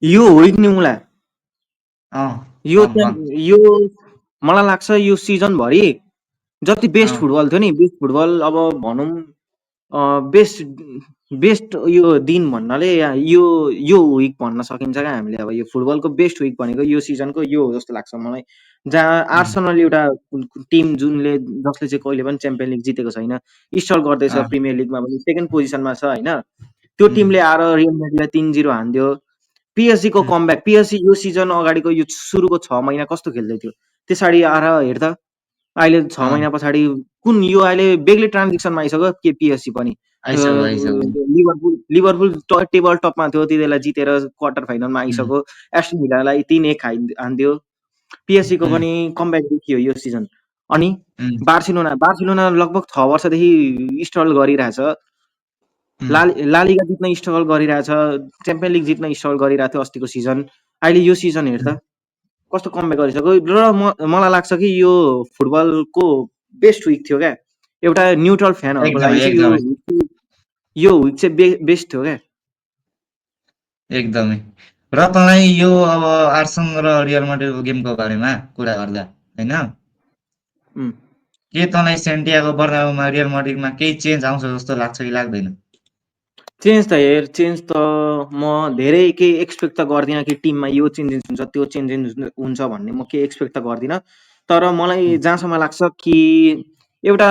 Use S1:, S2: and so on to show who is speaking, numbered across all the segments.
S1: यो होइन नि मुला यो
S2: भन
S1: यो मलाई लाग्छ यो सिजन भरि जति बेस्ट
S2: अँ
S1: फुटबल थियो नि बेस्ट फुटबल अब भनौँ बेस्ट बेस्ट यो दिन भन्नाले यो विक भन्न सकिन्छ क्या हामीले अब यो फुटबलको बेस्ट विक भनेको यो सिजनको यो हो जस्तो लाग्छ मलाई जहाँ
S2: उम्,
S1: आर्सनल एउटा टिम जसले चाहिँ कहिले पनि च्याम्पियन लिग जितेको छैन स्ट्रल गर्दैछ
S2: अँ
S1: प्रिमियर लिगमा पनि सेकेन्ड पोजिसनमा छ होइन त्यो
S2: उम्,
S1: टिमले आएर रियल मेड्रिडलाई 3-0 हानिदियो पिएसजीको
S2: उम्,
S1: कमब्याक पिएसजी यो सिजन अगाडिको यो सुरुको 6 महिना कस्तो खेल्दै थियो त्यसरी आएर हेर्दा अहिले 6
S2: अँ
S1: महिना पछाडि कुन यो अहिले बेग्लै ट्रान्जिसनमा आइसक्यो के पिएसजी पनि
S2: आइसक्यो
S1: लिभरपुल टेबल टपमा थियो त्यति बेला जितेर क्वार्टर फाइनलमा
S2: उम्,
S1: आइसक्यो एस्टन भिलालाई 3-1 हानिदियो पिएसजीको
S2: उम्,
S1: पनि कमब्याक देखियो यो सिजन अनि
S2: उम्,
S1: बार्सिलोना लगभग 6 वर्षदेखि स्ट्रगल गरिरहेछ
S2: उम्,
S1: लालिगा जित्न स्ट्रगल गरिरहेछ च्याम्पियन लिग जित्न स्ट्रगल गरिरहेको थियो अस्तिको सिजन अहिले यो सिजन हेर्दा
S2: उम्,
S1: कस्तो कमब्याक गरिसक्यो र मलाई लाग्छ कि यो फुटबलको बेस्ट विक थियो क्या एउटा न्युट्रल फ्यानहरूको
S2: एकदमै
S1: लागि चाहिँ
S2: एकदमै
S1: यो विक चाहिँ बेस्ट थियो क्या
S2: एकदमै र तँलाई यो अब आर्सन र रियल माड्रिडको गेमको बारेमा कुरा गर्दा होइन
S1: उम्।
S2: के तँलाई सेन्टियागो बर्नाब्यूमा रियल माड्रिडमा केही चेन्ज आउँछ जस्तो लाग्छ कि लाग्दैन
S1: चेन्ज त म धेरै केही एक्सपेक्ट त गर्दिनँ कि टिममा यो चेन्जेस हुन्छ त्यो चेन्जेस हुन्छ भन्ने म केही एक्सपेक्ट त गर्दिनँ तर मलाई
S2: उम्,
S1: जहाँसम्म लाग्छ कि एउटा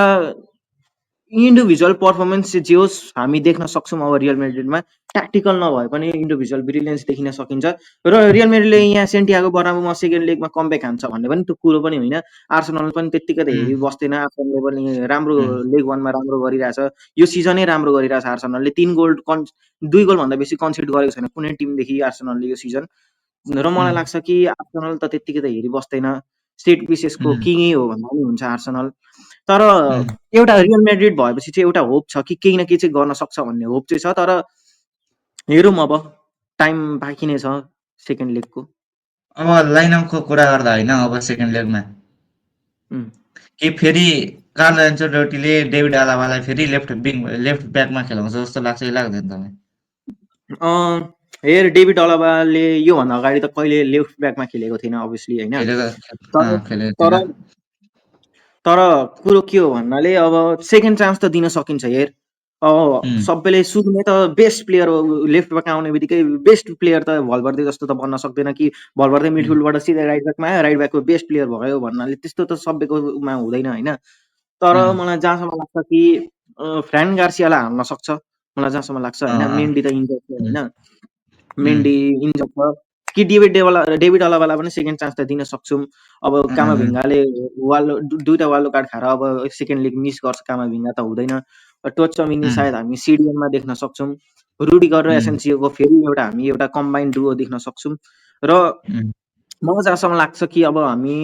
S1: इन्डिभिजुअल पर्फर्मेन्स चाहिँ जे होस् हामी देख्न सक्छौँ अब रियल मेड्रिडमा ट्याक्टिकल नभए पनि इन्डिभिजुअल ब्रिलियन्स देखिन सकिन्छ र रियल मेड्रिडले यहाँ सेन्टियागो बर्नाब्यूमा सेकेन्ड लेगमा कमब्याक हान्छ भन्ने पनि त्यो कुरो पनि होइन आर्सेनल पनि त्यत्तिकै त
S2: उम्,
S1: हेरी बस्दैन आर्सेनलले पनि राम्रो
S2: उम्,
S1: लेग वानमा राम्रो गरिरहेछ यो सिजनै राम्रो गरिरहेछ आर्सेनलले 2 गोलभन्दा बेसी कन्सिड गरेको छैन कुनै टिमदेखि आर्सेनलले यो सिजन र मलाई
S2: उम्,
S1: लाग्छ कि आर्सेनल त त्यत्तिकै त हेरी बस्दैन सेट पिसेसको
S2: उम्,
S1: किङै हो भन्दा पनि हुन्छ आर्सेनल तर
S2: उम्।
S1: एउटा रियल मेड्रिड भएपछि चाहिँ एउटा होप छ कि केही न केही चाहिँ गर्न सक्छ भन्ने होप चाहिँ छ तर हेरौँ अब टाइम बाँकी नै छ सेकेन्ड लेगको
S2: अब लाइनअपको कुरा गर्दा होइन अब सेकेन्ड लेगमा
S1: उम्।
S2: कि फेरि कार्लो एन्चेलोटीले डेभिड आलाबालाई फेरि लेफ्ट ब्याकमा खेलाउँछ जस्तो लाग्छ कि लाग्दैन तपाईँ
S1: हेर डेभिड अलाबाले योभन्दा अगाडि त कहिले लेफ्ट ब्याकमा खेलेको थिएन अभियसली होइन तर
S2: खेलेको
S1: तर
S2: थिएन
S1: तर कुरो के हो भन्नाले अब सेकेन्ड चान्स त दिन सकिन्छ हेर
S2: उम्,
S1: सबैले सुरुमै त बेस्ट प्लेयर लेफ्ट ब्याक आउने बित्तिकै बेस्ट प्लेयर त भलभर्दे जस्तो त बन्न सक्दैन कि भलभर्दे
S2: उम्,
S1: मिडफिल्डबाट सिधै राइट ब्याकमा आयो राइट ब्याकको बेस्ट प्लेयर भयो भन्नाले त्यस्तो त सबैकोमा हुँदैन होइन तर
S2: उम्,
S1: मलाई जहाँसम्म लाग्छ कि फ्रान गार्सियालाई हाल्न सक्छ मलाई जहाँसम्म लाग्छ होइन
S2: अँ,
S1: मेन्डी त इन्जर्ड छ
S2: उम्,
S1: होइन
S2: उम्,
S1: मेन्डी इन्जर्ड छ कि डेभिड अलाबालाई पनि सेकेन्ड चान्स त दिन सक्छौँ अब
S2: अँ,
S1: कामाभिङ्गाले दुईवटा वाल्डो कार्ड खाएर अब सेकेन्ड लिग मिस गर्छ कामाभिङ्गा त हुँदैन टोचमिनी
S2: उम्,
S1: सायद हामी सिडिएममा देख्न सक्छौँ रुडिगर र
S2: उम्,
S1: एसएनसिओको फेरि हामी एउटा कम्बाइन्ड डुओ देख्न सक्छौँ र
S2: उम्,
S1: मलाई जहाँसम्म लाग्छ कि अब हामी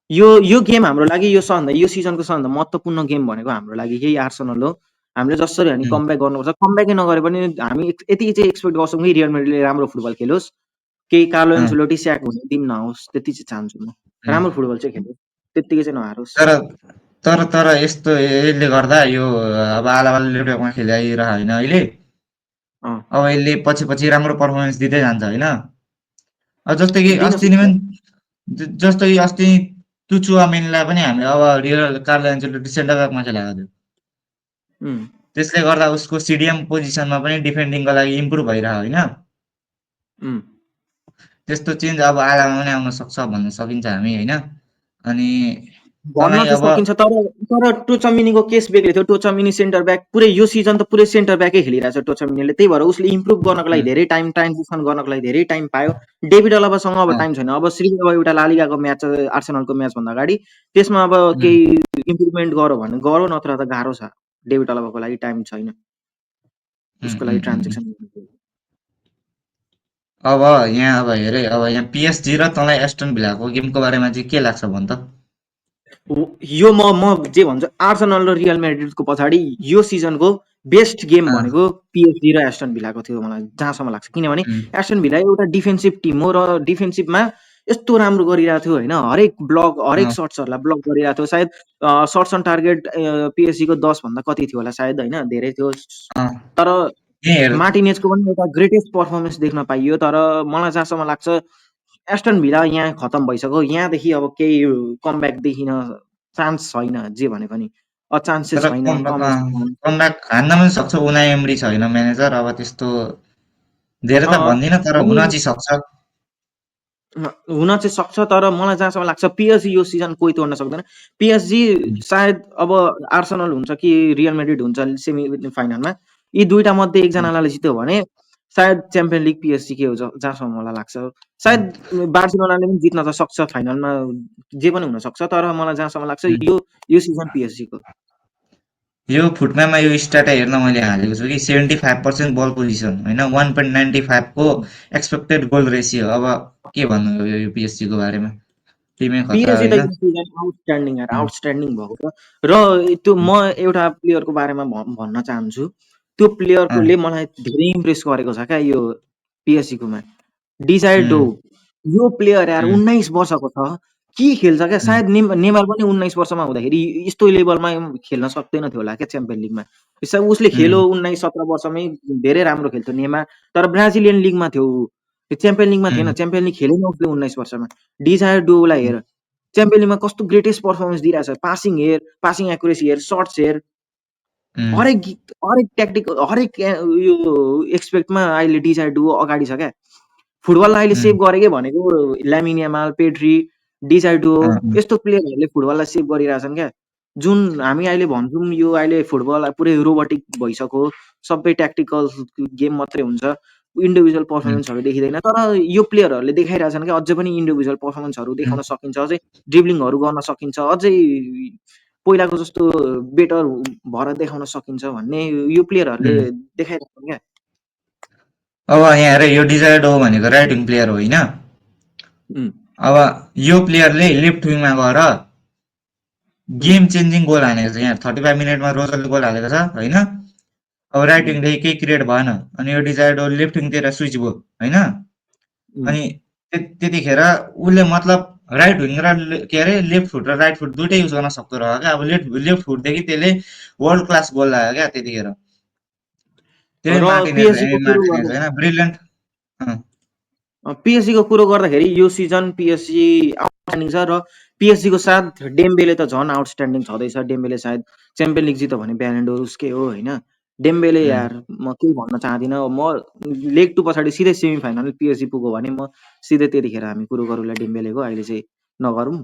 S1: यो गेम हाम्रो लागि यो सिजनको सबभन्दा महत्त्वपूर्ण गेम भनेको हाम्रो लागि यही आर्सेनल हो हामीले जसरी हामी
S2: उम्,
S1: कमब्याक गर्नुपर्छ कमब्याकै नगरे पनि हामी यति चाहिँ एक्सपेक्ट गर्छौँ कि रियल मेड्रिडले राम्रो फुटबल खेलोस् केही कार्लो
S2: अँ,
S1: एन्चेलोटी स्याक हुने दिन नहोस् त्यति चाहिँ चाहन्छु म
S2: उम्।
S1: राम्रो फुटबल चाहिँ खेलोस् त्यत्तिकै चाहिँ नहारोस्
S2: तर तर यस्तो यसले गर्दा यो अब आलावाले लेफ्टमा खेलिरहेको होइन अहिले
S1: अँ
S2: अब यसले पछि पछि राम्रो पर्फर्मेन्स दिँदै जान्छ होइन अब जस्तै कि
S1: दिन
S2: अस्ति नि
S1: सक्छ
S2: पनि जस्तो कि अस्ति टुचुआमेनलाई पनि हामीले अब रियल कार्लो एन्चेलोटी सेन्टर ब्याकमा खेलाएको थियो
S1: उम्,
S2: त्यसले गर्दा उसको सिडिएम पोजिसनमा पनि डिफेन्डिङको लागि इम्प्रुभ भइरहेको होइन
S1: उम्।
S2: त्यस्तो चेन्ज अब आलामा पनि आउन सक्छ भन्न सकिन्छ हामी होइन अनि
S1: भन्न
S2: तँलाई
S1: चाहिँ
S2: अब
S1: सकिन्छ तर टोचमिनीको केस बेग्लै थियो टोचमिनी सेन्टर ब्याक पुरै यो सिजन त पुरै सेन्टर ब्याकै खेलिरहेछ टोचमिनीले त्यही भएर उसले इम्प्रुभ गर्नको लागि
S2: उम्,
S1: धेरै टाइम ट्रान्जिसन गर्नको लागि धेरै टाइम पायो डेभिड अलाबासँग अब
S2: अँ,
S1: टाइम छैन अब अब एउटा लालिगाको म्याच आर्सेनलको म्याचभन्दा अगाडि त्यसमा अब
S2: उम्,
S1: केही इम्प्रुभमेन्ट गरौँ भने गरौँ नत्र त गाह्रो छ डेभिड अलाबाको लागि टाइम छैन
S2: उम्,
S1: उसको लागि
S2: उम्, उम्, उम्।
S1: ट्रान्जेक्सन
S2: अब यहाँ अब हेरे अब यहाँ पिएसजी र तँलाई एस्टन भिलाको गेमको बारेमा चाहिँ के लाग्छ भन् त
S1: यो म जे भन्छु आर्सेनल र रियल म्याड्रिडको पछाडि यो सिजनको बेस्ट गेम
S2: अँ,
S1: भनेको पिएसजी र एस्टन भिलाको थियो मलाई जहाँसम्म लाग्छ किनभने
S2: उम्,
S1: एस्टन भिला एउटा डिफेन्सिभ टिम हो र डिफेन्सिभमा यस्तो राम्रो गरिरहेको थियो होइन हरेक
S2: अँ,
S1: सर्ट्सहरूलाई ब्लक गरिरहेको थियो सायद सर्ट्स अन टार्गेट पिएसजीको 10 भन्दा कति थियो होला सायद होइन धेरै थियो
S2: अँ,
S1: तर मार्टिनेजको पनि एउटा ग्रेटेस्ट पर्फर्मेन्स देख्न पाइयो, तर मलाई जहाँसम्म लाग्छ एस्टन भिला यहाँ खतम भइसक्यो। यहाँदेखि अब केही कमब्याक देखिन चान्स छैन, जे भने पनि चान्सेस
S2: तर
S1: छैन, कमै छ।
S2: कमब्याक हान्न पनि सक्छ। उनाई एमरी छ होइन म्यानेजर, अब त्यस्तो धेरै त भन्दिनँ तर हुन
S1: अनि
S2: चाहिँ सक्छ।
S1: हुन चाहिँ सक्छ, तर मलाई जहाँसम्म लाग्छ पिएसजी यो सिजन कोही तोड्न सक्दैन। पिएसजी सायद अब आर्सेनल हुन्छ कि रियल म्याड्रिड हुन्छ सेमी फाइनलमा, यी दुईटा मध्ये एकजनालाई जित्यो भने सायद च्याम्पियन लिग पिएसजी के हो जहाँसम्म मलाई लाग्छ। सायद बार्सिलोनाले पनि जित्न त सक्छ फाइनलमा, जे पनि हुन सक्छ, तर मलाई जहाँसम्म लाग्छ यो सिजन पिएसजी को।
S2: यो फुटम्यापमा यो स्ट्याटै हेर्न मैले हालेको छु कि 75% बल पोजिसन होइन, 1.95 को एक्सपेक्टेड गोल रेसियो। अब के भन्नु यो पिएसजी को बारेमा, टिमै खतरा
S1: पिएसजी त
S2: होइन।
S1: यो सिजन आउटस्ट्यान्डिङ आउटस्ट्यान्डिङ भएको छ। र त्यो म एउटा प्लेयरको बारेमा भन्न चाहन्छु, त्यो प्लेयरले मलाई धेरै इम्प्रेस गरेको छ क्या यो पिएसजी कोमा, डिजायर डो। यो प्लेयर यार 19 वर्षको छ, के खेल्छ क्या। सायद नेमार पनि 19 वर्षमा हुँदाखेरि यस्तो लेभलमा खेल्न सक्दैन थियो होला क्या च्याम्पियन लिगमा। उसले खेल्यो 19-17 वर्षमै, धेरै राम्रो खेल्थ्यो नेमार, तर ब्राजिलियन लिगमा थियो, च्याम्पियन लिगमा थिएन। च्याम्पियन लिग खेलेन उसले 19 वर्षमा। डिजायर डोलाई हेर, च्याम्पियन लिगमा कस्तो ग्रेटेस्ट पर्फर्मेन्स दिइरहेछ। पासिङ हेर, पासिङ एक्युरेसी हेर, सर्ट्स हेर, हरेक ट्याक्टिक, हरेक यो एक्सपेक्टमा अहिले डिजायर डो अगाडि छ क्या। फुटबललाई अहिले सेभ गरेकै भनेको ल्यामिन यामाल, पेड्री, डिजायर डो, यस्तो प्लेयरहरूले फुटबललाई सेभ गरिरहेछन् क्या। जुन हामी अहिले भन्छौँ यो अहिले फुटबल पुरै रोबोटिक भइसक्यो, सबै ट्याक्टिकल गेम मात्रै हुन्छ, इन्डिभिजुअल पर्फर्मेन्सहरू देखिँदैन। तर यो प्लेयरहरूले देखाइरहेछन् क्या अझै पनि इन्डिभिजुअल पर्फर्मेन्सहरू देखाउन सकिन्छ, अझै ड्रिब्लिङहरू गर्न सकिन्छ, अझै पहिलाको जस्तो बेटर भएर देखाउन सकिन्छ भन्ने यो प्लेयरहरूले देखाइरहेछन् क्या।
S2: अब यहाँ हेर, यो डिजायर डो भनेको राइट विङ प्लेयर हो होइन। अब यो प्लेयरले लेफ्ट विङमा गएर गेम चेन्जिङ गोल हानेको छ। यहाँ 35 मिनटमा रोजरले गोल हालेको छ होइन। अब राइट विङदेखि केही क्रिएट भएन, अनि यो डिजायर डो लेफ्ट विङतिर स्विच भयो होइन। अनि त्यतिखेर उसले मतलब राइट विङ र के अरे लेफ्ट फुट र राइट फुट दुइटै युज गर्न सक्दो रह्यो क्या। अब लेफ्ट फुटदेखि त्यसले वर्ल्ड क्लास गोल लाग्यो क्या त्यतिखेर। त्यही मार्टिनेज होइन, ब्रिलियन्ट।
S1: पिएसजीको कुरो गर्दाखेरि यो सिजन पिएसजी आउटस्ट्यान्डिङ छ, र पिएसजीको साथ डेम्बेले त झन् आउटस्ट्यान्डिङ छँदैछ। डेम्बेले सायद च्याम्पियन लिग जित्यो भने ब्यालेन्डोर उसकै हो होइन। डेम्बेले यार म केही भन्न चाहदिनँ। म लेग 2 पछाडि सिधै सेमी फाइनल पिएसजी पुग्यो भने म सिधै त्यतिखेर हामी कुरो गरौँला डेम्बेलेको, अहिले चाहिँ नगरौँ।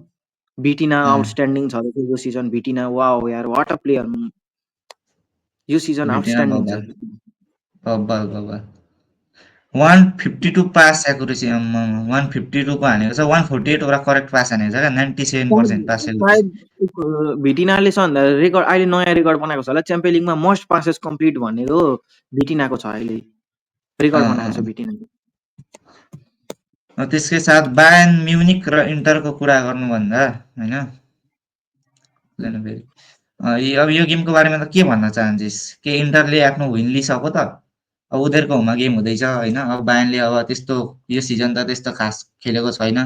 S1: भिटिना आउटस्ट्यान्डिङ छँदैछ यो सिजन। भिटिना वाओ यार, वाट अ प्लेयर, यो सिजन आउटस्ट्यान्डिङ छ।
S2: 152 पास एक्युरेसी, 152 को हानेको छ। 148 वटा करेक्ट पास हानेको छ क्या, 97% पास एक्युरेसी।
S1: भिटिनाले रेकर्ड अहिले नयाँ रेकर्ड बनाएको छ होला, च्याम्पियन लिगमा मोस्ट पासेस कम्प्लिट भनेको भिटिनाको छ, अहिले रेकर्ड बनाएको छ भिटिनाले।
S2: त्यसकै साथ बायर्न म्युनिक र इन्टरको कुरा गर्नुभन्दा होइन, अब यो गेमको बारेमा त के भन्न चाहन्छस्? के इन्टरले आफ्नो विन लिइसक्यो त? अब उनीहरूको होममा गेम हुँदैछ होइन। अब बायर्नले अब त्यस्तो यो सिजन त त्यस्तो खास खेलेको छैन,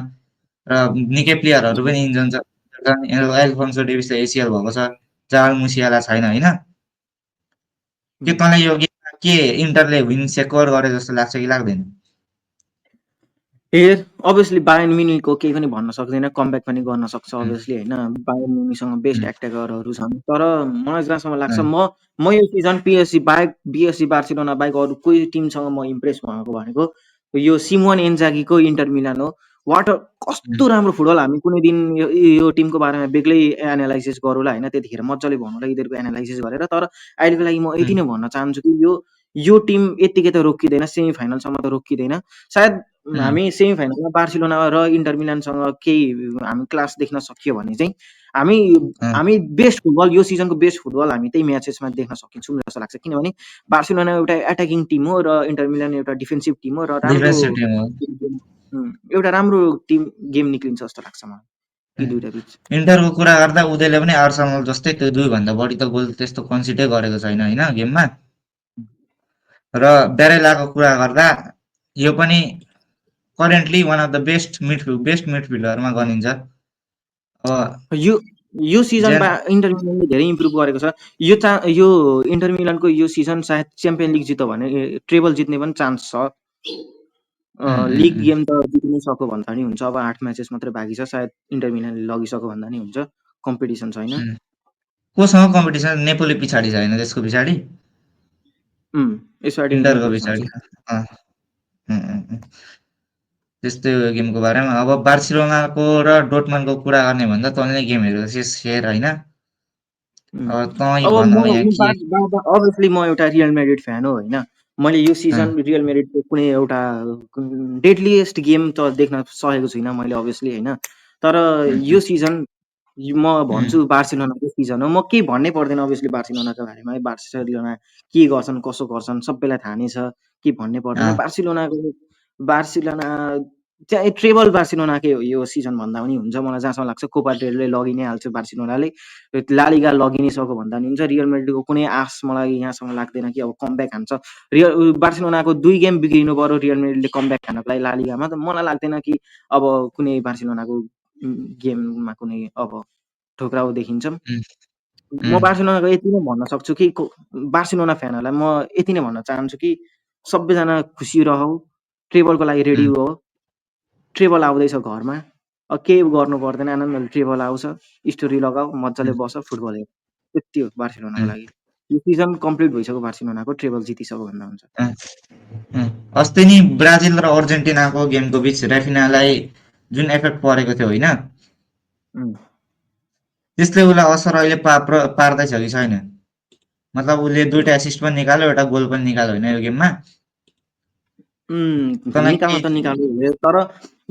S2: र निकै प्लेयरहरू पनि इन्जन छ। एल्फोन्सो डेभिसले एसिएल भएको छ, जाल मुसियाला छैन होइन। के तँलाई यो गेममा के इन्टरले विन सेक्योर गरे जस्तो लाग्छ कि लाग्दैन?
S1: हेर, अभियसली बायर्न म्युनिकको केही पनि भन्न सक्दैन, कमब्याक पनि गर्न सक्छ अभियसली होइन। बायर्न म्युनिकसँग बेस्ट एट्याकरहरू छन्, तर मलाई जहाँसम्म लाग्छ म यो सिजन पिएसजी बाहेक, बिएसजी बार्सिलोना बाहेक अरू कोही टिमसँग म इम्प्रेस भएको भनेको यो सिमोन इन्जागीको इन्टर मिलान हो। कस्तो राम्रो फुटबल। हामी कुनै दिन यो टिमको बारेमा बेग्लै एनालाइसिस गरौँला होइन, त्यतिखेर मजाले भनौँला यिनीहरूको एनालाइसिस गरेर। तर अहिलेको लागि म यति नै भन्न चाहन्छु कि यो टिम यत्तिकै त रोकिँदैन, सेमी फाइनलसम्म त रोकिँदैन। सायद हामी सेमी फाइनलमा बार्सिलोना र इन्टर मिलानसँग केही हामी क्लास देख्न सकियो भने चाहिँ हामी बेस्ट फुटबल, यो सिजनको बेस्ट फुटबल हामी त्यही म्याचेसमा देख्न सकिन्छौँ जस्तो लाग्छ। किनभने बार्सिलोना एउटा एट्याकिङ टिम हो र इन्टर मिलान एउटा डिफेन्सिभ टिम हो, र एउटा राम्रो टिम गेम निक्लिन्छ जस्तो लाग्छ मलाई यी दुईटा बीच।
S2: इन्टरको कुरा गर्दा उनीहरूले पनि आर्सेनल जस्तै त्यो 2 भन्दा बढी त गोल त्यस्तो कन्सिडरै गरेको छैन होइन गेममा। र ब्यारेलाको कुरा गर्दा यो पनि currently one of the best मिडफिल्डरमा गनिन्छ।
S1: यो यो सिजनमा
S2: जेन
S1: इन्टर मिलानले धेरै इम्प्रुभ गरेको छ। यो इन्टर मिलानको यो सिजन सायद च्याम्पियन लिग जित्यो भने ट्रेबल जित्ने पनि चान्स छ। लिग गेम त जित्नै सक्यो भन्दा नि हुन्छ। अब 8 म्याचेस मात्रै बाँकी छ। सायद इन्टर मिलानले लगिसक्यो भन्दा नि हुन्छ। कम्पिटिसन छैन।
S2: कोसँग कम्पिटिसन? नेपोली पछाडि छ होइन त्यसको पछाडि?
S1: यसपालि
S2: इन्टरको
S1: नेपोलीसँग
S2: पछाडि।
S1: छ।
S2: त्यस्तै हो गेमको बारेमा। अब बार्सिलोनाको र डोर्टमन्डको कुरा गर्ने भन्दा तँले गेम हेरेको हेर होइन? अब तँ
S1: अब
S2: भन
S1: म
S2: यहाँ के
S1: अभियसली म एउटा रियल म्याड्रिड फ्यान हो होइन। मैले यो सिजन रियल म्याड्रिडको कुनै एउटा डेडलिएस्ट गेम त देख्न सकेको छुइनँ मैले अभियसली होइन। तर यो सिजन म भन्छु बार्सिलोनाको सिजन हो। म केही भन्नै पर्दैन अभियसली बार्सिलोनाको बारेमा। बार्सिलोना के गर्छन् कसो गर्छन् सबैलाई थाहा नै छ। केही भन्नै पर्दैन। बार्सिलोना चाहिँ ट्रेबल बार्सिलोनाकै हो यो सिजन भन्दा पनि हुन्छ। मलाई जहाँसम्म लाग्छ कोपा डेल रे लगि नै हाल्छ बार्सिलोनाले। ला लिगा लगि नै सक्यो भन्दा नि हुन्छ। रियल म्याड्रिडको कुनै आश मलाई यहाँसम्म लाग्दैन कि अब कमब्याक हान्छ। बार्सिलोनाको 2 गेम बिग्रिनु पर्यो रियल म्याड्रिडले कमब्याक हान्नको लागि ला लिगामा। त मलाई लाग्दैन कि अब कुनै बार्सिलोनाको गेममा कुनै अब ठोक्राउ देखिन्छ। म बार्सिलोनाको यति नै भन्न सक्छु कि बार्सिलोना फ्यानहरूलाई म यति नै भन्न चाहन्छु कि सबैजना खुसी रहौ। ट्रेबलको लागि रेडी हो। ट्रेबल आउँदैछ घरमा। केही गर्नु पर्दैन। आनन्दले ट्रेबल आउँछ। स्टोरी लगाऊ मजाले बस फुटबल हेर। त्यति हो बार्सिलोनाको लागि। यो सिजन कम्प्लिट भइसक्यो बार्सिलोनाको ट्रेबल जितिसक्यो भन्दा हुन्छ।
S2: अस्ति नि ब्राजिल र अर्जेन्टिनाको गेमको बिच राफिनालाई जुन एफेक्ट परेको थियो होइन, त्यसले उसलाई असर अहिले पार्दैछ कि छैन? मतलब उसले 2टा एसिस्ट पनि निकाल्यो, एउटा गोल पनि निकाल्यो होइन यो गेममा?
S1: निकाल्न त निकाल्यो। तर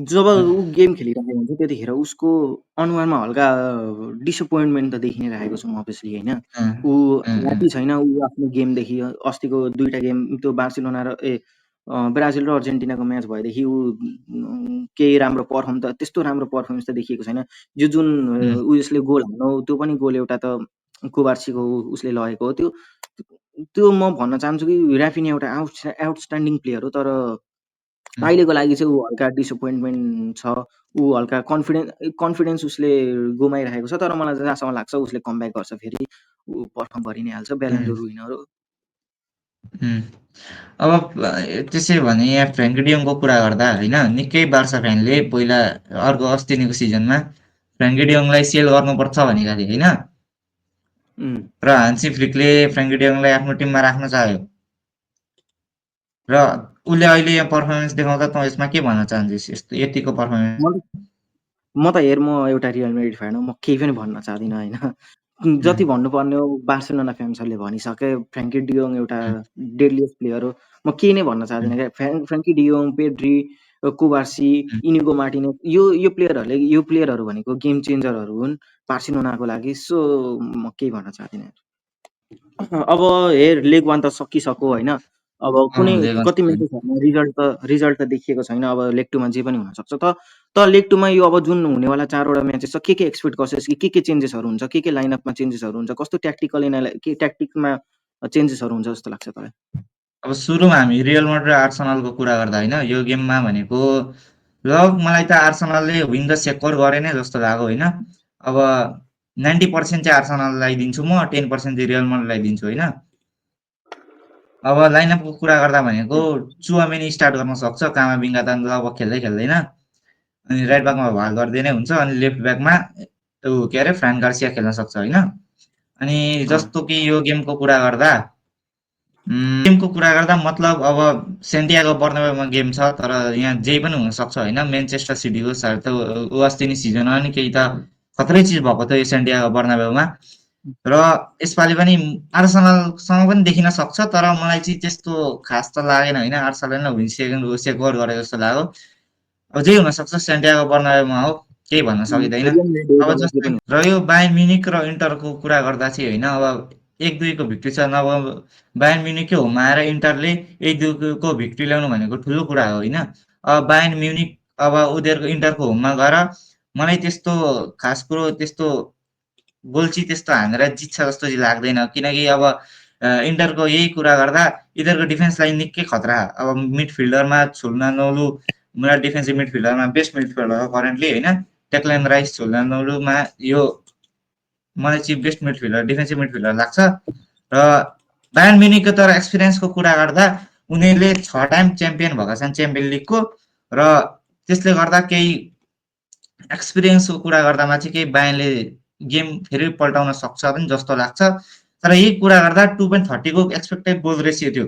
S1: जब ऊ गेम खेलिरहेको हुन्छ त्यतिखेर उसको अनुहारमा हल्का डिसअपोइन्टमेन्ट त देखि नै रहेको छु म अभियसली होइन। ऊ ह्याप्पी छैन ऊ आफ्नो गेमदेखि। अस्तिको 2टा गेम त्यो बार्सिलोना र ब्राजिल र अर्जेन्टिनाको म्याच भएदेखि ऊ केही राम्रो त्यस्तो राम्रो पर्फर्मेन्स त देखिएको छैन। यो जुन उयसले गोल हाल्नु त्यो पनि गोल एउटा त कुबार्सीको उसले लगेको हो। त्यो म भन्न चाहन्छु कि राफिना एउटा आउटस्ट्यान्डिङ प्लेयर हो। तर अहिलेको लागि चाहिँ ऊ हल्का डिसअपोइन्टमेन्ट छ। ऊ हल्का कन्फिडेन्स उसले गुमाइरहेको छ। तर मलाई जहाँसम्म लाग्छ उसले कमब्याक गर्छ फेरि। ऊ पर्फर्म गरि नै हाल्छ। ब्यालन डोर विनर हो।
S2: अब त्यसै भने यहाँ फ्रेन्की डियोङको कुरा गर्दा होइन, निकै बार्सा फ्यानले पहिला अस्तिको सिजनमा फ्रेन्की डियोङलाई सेल गर्नुपर्छ भनेका थिए होइन। र हान्सी फ्लिकले फ्रेन्की डियोङलाई आफ्नो टिममा राख्न चाह्यो। र उसले अहिले यहाँ पर्फर्मेन्स देखाउँदा तँ यसमा के भन्न चाहन्छस्? यतिको पर्फर्मेन्स
S1: म त हेर म एउटा रियल म्याड्रिड फ्यान हो। म केही पनि भन्न चाहदिनँ होइन। जति भन्नुपर्ने हो बार्सिलोना फ्यान्सहरूले भनिसके। फ्रेन्की डियोङ एउटा डेडलिएस्ट प्लेयर हो। म केही नै भन्न चाहदिनँ क्या। फ्रेन्की डियोङ, पेड्री, कुबार्सी, इनिगो मार्टिनेज यो प्लेयरहरू भनेको गेम चेन्जरहरू हुन् बार्सिलोनाको लागि। सो म केही भन्न चाहदिनँ। अब हेर लेग 1 त सकिसक्यो होइन। अब कुनै कति म्याचेसहरूमा रिजल्ट त देखिएको छैन। अब लेग 2 मा जे पनि हुनसक्छ। त लेग 2 मा यो अब जुन हुनेवाला 4वटा म्याचेस छ के एक्सपेक्ट गर्छस् कि के चेन्जेसहरू हुन्छ? के लाइनअपमा चेन्जेसहरू हुन्छ? कस्तो ट्याक्टिकमा चेन्जेसहरू हुन्छ जस्तो लाग्छ तँलाई?
S2: अब सुरुमा हामी रियल माड्रिड र आर्सेनलको कुरा गर्दा होइन, यो गेममा भनेको मलाई त आर्सेनलले विन द सेक्योर गरे नै जस्तो लाग्यो होइन। अब 90% चाहिँ आर्सेनललाई दिन्छु म, 10% चाहिँ रियल माड्रिडलाई दिन्छु होइन। अब लाइनअपको कुरा गर्दा भनेको चुआमेनी स्टार्ट गर्न सक्छ। कामाभिङ्गा त लगभग खेल्दैन। अनि राइट ब्याकमा भाल्भर्दे नै हुन्छ। अनि लेफ्ट ब्याकमा के अरे फ्रान गार्सिया खेल्न सक्छ होइन। अनि जस्तो कि यो गेमको कुरा गर्दा मतलब अब सेन्टियागो बर्नाब्यूमा गेम छ। तर यहाँ जे पनि हुनसक्छ होइन। मेन्चेस्टर सिटीको सायद त अस्ति नै सिजनमा नि केही त खत्रै चिज भएको थियो यो सेन्टियागो बर्नाब्यूमा। र यसपालि पनि आर्सेनलसँग पनि देखिन सक्छ। तर मलाई चाहिँ त्यस्तो खास त लागेन होइन। आर्सेनलले विन सेक्योर गरे जस्तो लाग्यो। अब जे हुनसक्छ सेन्टियागो बर्नाब्यूमा हो, केही भन्न सकिँदैन। अब जस्तै र यो बायर्न म्युनिख र इन्टरको कुरा गर्दा चाहिँ होइन, अब 1-2 को भिक्ट्री छ। अब बायर्न म्युनिखकै होममा आएर इन्टरले 1-2 को भिक्ट्री ल्याउनु भनेको ठुलो कुरा हो होइन। अब बायर्न म्युनिख अब उनीहरूको इन्टरको होममा गएर मलाई त्यस्तो खास कुरो त्यस्तो गोल्ची त्यस्तो हानेर जित्छ जस्तो चाहिँ लाग्दैन। किनकि अब इन्टरको यही कुरा गर्दा यिनीहरूको डिफेन्स लाइन निकै खतरा। अब मिडफिल्डरमा छुल्नानोलु मलाई डिफेन्सिभ मिडफिल्डरमा बेस्ट मिडफिल्डर हो करेन्टली होइन। टेक्लेन राइस, छुल्नानोलुमा यो मलाई चाहिँ बेस्ट मिडफिल्डर डिफेन्सिभ मिडफिल्डर लाग्छ। र बायर्न म्युनिखको तर एक्सपिरियन्सको कुरा गर्दा उनीहरूले 6 टाइम च्याम्पियन भएका छन् च्याम्पियन लिगको, र त्यसले गर्दा केही एक्सपिरियन्सको कुरा गर्दामा चाहिँ केही बायर्नले गेम फेरि पल्टाउन सक्छ पनि जस्तो लाग्छ। तर यही कुरा गर्दा 2.30 को एक्सपेक्टेड गोल रेसियो थियो।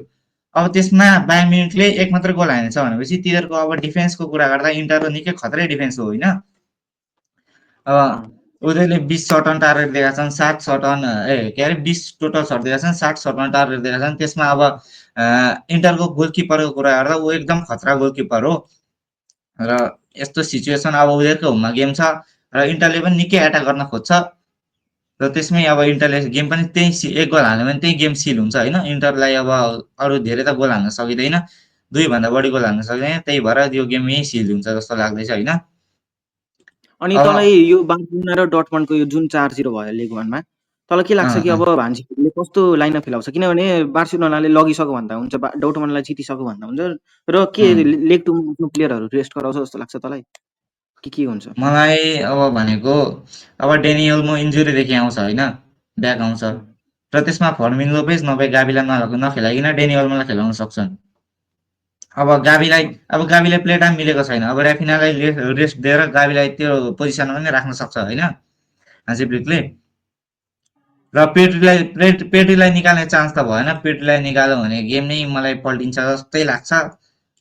S2: अब त्यसमा बायर्न म्युनिखले एक मात्र गोल हानेछ भनेपछि तिनीहरूको अब डिफेन्सको कुरा गर्दा इन्टरको निकै खतरै डिफेन्स हो होइन। अब उनीहरूले 20 सट अन टार्गेट दिएका छन्, 7 सट अन के अरे 20 टोटल सट दिएका छन्, 60 सट अन टार्गेट दिएका छन्। त्यसमा अब इन्टरको गोलकिपरको कुरा गर्दा ऊ एकदम खतरा गोलकिपर हो। र यस्तो सिचुएसन अब उनीहरूको होममा गेम छ र इन्टरले पनि निकै एट्याक गर्न खोज्छ, र त्यसमै अब इन्टरले गेम पनि त्यही एक गोल हाल्यो भने त्यही गेम सिल हुन्छ होइन। इन्टरलाई अब अरू धेरै त गोल हाल्न सकिँदैन, 2 भन्दा बढी गोल हाल्न सक्दैन, त्यही भएर यो गेम यही सिल हुन्छ जस्तो लाग्दैछ होइन।
S1: अनि तँलाई यो बार्सिलोना र डर्टमन्डको यो जुन 4-0 भयो लिग 1 मा तँलाई के लाग्छ कि अब भान्जीले कस्तो लाइनअप खेलाउँछ? किनभने बार्सिलोनाले लगिसक्यो भन्दा हुन्छ, डर्टमन्डलाई जितिसक्यो भन्दा हुन्छ, र के लेग 2 मा आफ्नो प्लेयरहरू रेस्ट गराउँछ जस्तो लाग्छ तँलाई? के हुन्छ?
S2: मलाई अब भनेको अब डेनी ओल्मो इन्जुरीदेखि आउँछ होइन, ब्याक आउँछ, र त्यसमा फर्मिन लोपेज नभए गाबीलाई नखेलाइकन डेनी ओल्मोलाई खेलाउन सक्छन्। अब गाबीलाई प्ले टाइम मिलेको छैन, अब ऱ्याफिनालाई रेस्ट दिएर गाबीलाई त्यो पोजिसनमा पनि राख्न सक्छ होइन हान्सी फ्लिकले। र पेड्रीलाई निकाल्ने चान्स त भएन, पेड्रीलाई निकाल्यो भने गेम नै मलाई पल्टिन्छ जस्तै लाग्छ।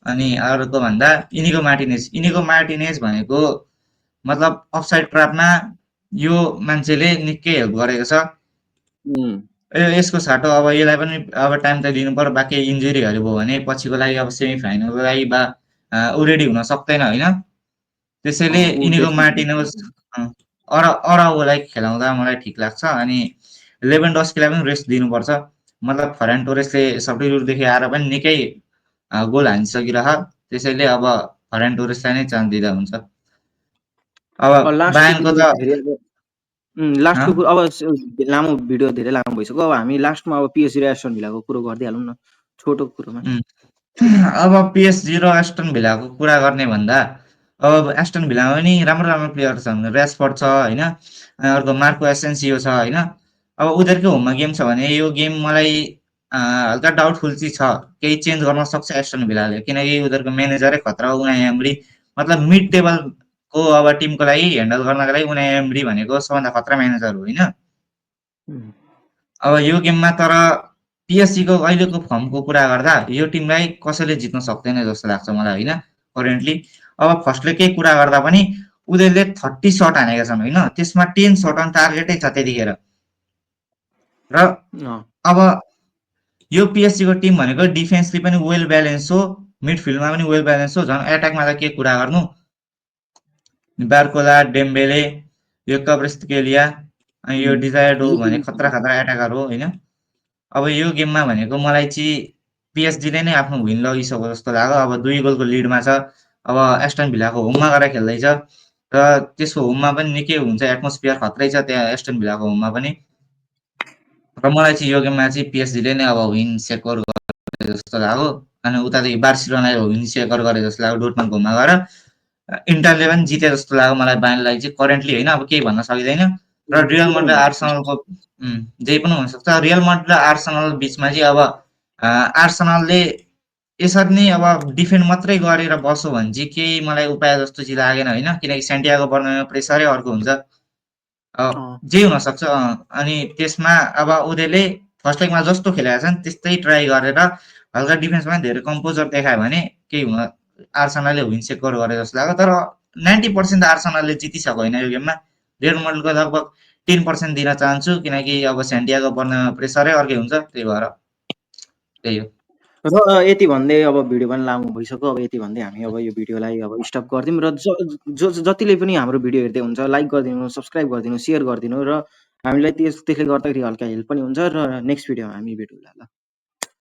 S2: अनि अर्को भन्दा इनिगो मार्टिनेज भनेको मतलब अफसाइड ट्र्यापमा यो मान्छेले निकै हेल्प गरेको छ। यसको साटो अब यसलाई पनि अब टाइम त दिनु पर्यो, बाँकी इन्जुरीहरू भयो भने पछिको लागि अब सेमी फाइनलको लागि ऊ रेडी हुन सक्दैन होइन। त्यसैले इनिगो मार्टिनेज अराउलाई खेलाउँदा मलाई ठिक लाग्छ। अनि लेभेन्डस्कीलाई पनि रेस्ट दिनुपर्छ, मतलब फर्यान टोरेसले सब्स्टिट्युटदेखि आएर पनि निकै गोल हानिसकिरह, त्यसैले अब फर्यान टोरेसलाई नै चान्स दिँदा हुन्छ। अब बायर्नको त
S1: लास्टको अब लामो भिडियो धेरै लामो भइसक्यो, अब हामी लास्टमा अब पिएसजी र एस्टन भिलाको कुरो गरिदिइहालौँ न छोटो कुरोमा।
S2: अब पिएसजी र एस्टन भिलाको कुरा गर्ने भन्दा अब एस्टन भिलामा पनि राम्रो प्लेयर छन्, रेसफोर्ड छ होइन, अर्को मार्को एसेन्सियो छ होइन। अब उनीहरूकै होममा गेम छ भने यो गेम मलाई हल्का डाउटफुल चाहिँ छ, केही चेन्ज गर्न सक्छ एस्टन भिलाले, किनकि उनीहरूको म्यानेजरै खतरा हो उनाई एमरी, मतलब मिड टेबलको अब टिमको लागि ह्यान्डल गर्नको लागि उनाई एमरी भनेको सबभन्दा खतरा म्यानेजर हो होइन। अब यो गेममा तर पिएसजीको अहिलेको फर्मको कुरा गर्दा यो टिमलाई कसैले जित्न सक्दैन जस्तो लाग्छ मलाई होइन करेन्टली। अब फर्स्टले केही कुरा गर्दा पनि उनीहरूले 30 सट हानेका छन् होइन, त्यसमा 10 सट अन टार्गेटै छ त्यतिखेर। र अब यो पिएसजीको टिम भनेको डिफेन्सले पनि वेल ब्यालेन्स हो, मिडफिल्डमा पनि वेल ब्यालेन्स हो, झन् एट्याकमा त के कुरा गर्नु, बार्कोला, डेम्बेले, यो कब्रेस्टकेलिया, अनि यो डिजायर्डो भने खतरा एट्याकर हो होइन। अब यो गेममा भनेको मलाई चाहिँ पिएसजीले नै आफ्नो विन लगिसक्यो जस्तो लाग्यो। अब 2 गोलको लिडमा छ, अब एस्टन भिलाको होममा गएर खेल्दैछ, र त्यसको होममा पनि निकै हुन्छ, एटमोस्फियर खतरै छ त्यहाँ एस्टन भिलाको होममा पनि। र मलाई चाहिँ यो गेममा चाहिँ पिएसजीले नै अब विन सेक्योर गरे जस्तो लाग्यो। अनि उतादेखि बार्सिलोनाले विन सेक्योर गरे जस्तो लाग्यो डोर्टमन्डको होममा गएर। इन्टरले पनि जिते जस्तो लाग्यो मलाई बायर्नलाई चाहिँ करेन्टली होइन, अब केही भन्न सकिँदैन। र रियल माड्रिड र आर्सेनलको जे पनि हुनसक्छ। रियल माड्रिड र आर्सेनल बिचमा चाहिँ अब आर्सेनलले यसरी नै अब डिफेन्ड मात्रै गरेर बस्यो भने चाहिँ केही मलाई उपाय जस्तो चाहिँ लागेन होइन, किनकि सेन्टियागो बर्नाब्यूमा प्रेसरै अर्को हुन्छ, जे हुनसक्छ। अनि त्यसमा अब उनीहरूले फर्स्ट लेगमा जस्तो खेलेका छन् त्यस्तै ट्राई गरेर हल्का डिफेन्समा धेरै कम्पोजर देखायो भने केही हुन आर्सेनलले विन सेक्योर गरे जस्तो लाग्यो। तर 90% आर्सेनलले जितिसक्यो होइन यो गेममा, रियल माड्रिडको लगभग 10% दिन चाहन्छु, किनकि अब सेन्टियागो बर्नाब्यूमा प्रेसरै अर्कै हुन्छ, त्यही भएर त्यही हो।
S1: र यति भन्दै अब भिडियो पनि लामो भइसक्यो, अब यति भन्दै हामी अब यो भिडियोलाई अब स्टप गरिदिउँ। र जतिले पनि हाम्रो भिडियो हेर्दै हुन्छ लाइक गरिदिनु, सब्सक्राइब गरिदिनु, सेयर गरिदिनु, र हामीलाई त्यसले गर्दाखेरि हल्का हेल्प पनि हुन्छ। र नेक्स्ट भिडियोमा हामी भेटौँला ल।